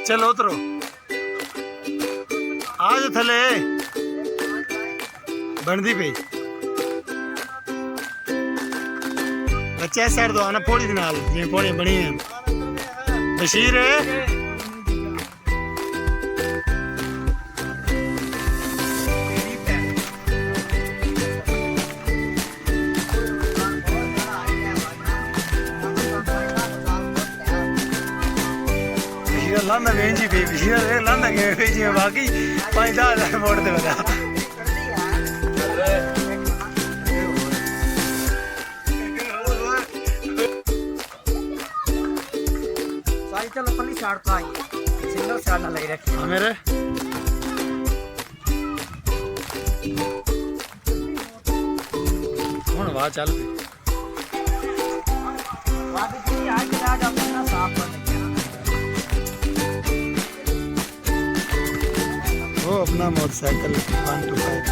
चलो उतरो आज थले बनदी पे बच्चे इस साइड दो आना पौड़ी दे नाल जिवें पौड़ियां बनी हैं बशीर लांदा वेंजी पे बशीर लांदा के वेंजी बाकी 5-10 वोट दे बता सारी चलो पल्ली स्टार्ट तो आई सिग्नल स्टार्ट ना लग रखी हां मेरे हुन वाह चल बात की आज अपना साफ कर वो अपना मोटरसाइकिल 125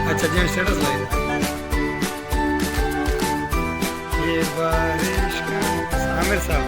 अच्छा जी स्टेटस लाइक ये बारिश का आमिर साहब